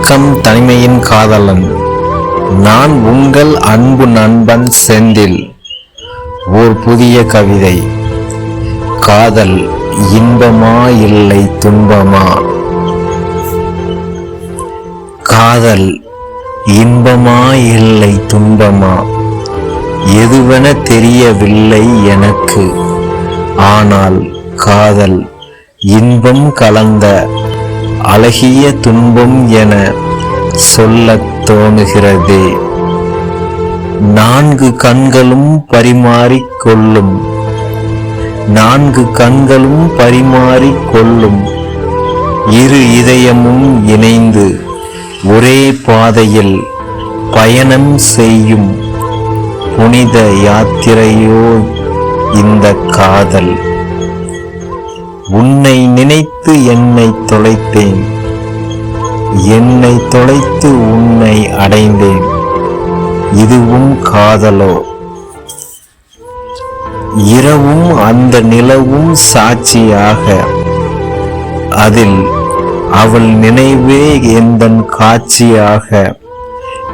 வணக்கம் தனிமையின் காதலன். நான் உங்கள் அன்பு நண்பன் செந்தில். ஓர் புதிய கவிதை. காதல் இன்பமா இல்லை துன்பமா? காதல் இன்பமா இல்லை துன்பமா? எதுவென தெரியவில்லை எனக்கு. ஆனால் காதல் இன்பம் கலந்த அழகிய துன்பம் என சொல்லத் தோணுகிறதே. நான்கு கண்களும் பரிமாறிக்கொள்ளும், நான்கு கண்களும் பரிமாறிக்கொள்ளும் இரு இதயமும் இணைந்து ஒரே பாதையில் பயணம் செய்யும் புனித யாத்திரையோ இந்த காதல். உன்னை நினைத்து என்னை தொலைத்தேன், என்னை தொலைத்து உன்னை அடைந்தேன். இதுவும் காதலோ? இரவும் அந்த நிலவும் சாட்சியாக, அதில் அவள் நினைவே எந்தன் காட்சியாக.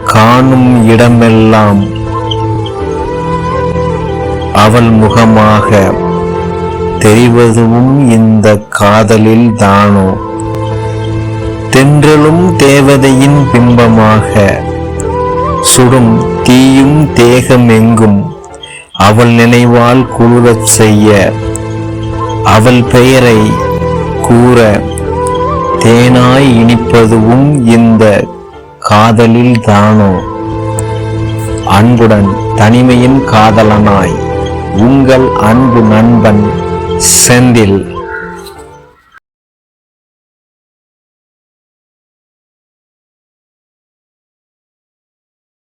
காணும் இடமெல்லாம் அவள் முகமாக தெரிவதும் இந்த காதலில் தானோ? தென்றலும் தேவதையின் பிம்பமாக, சுடும் தீயும் தேகம் எங்கும் அவள் நினைவால் குளிரச் செய்ய, அவள் பெயரை கூற தேனாய் இனிப்பதுவும் இந்த காதலில் தானோ? அன்புடன் தனிமையின் காதலனாய் உங்கள் அன்பு நண்பன் செந்தில்.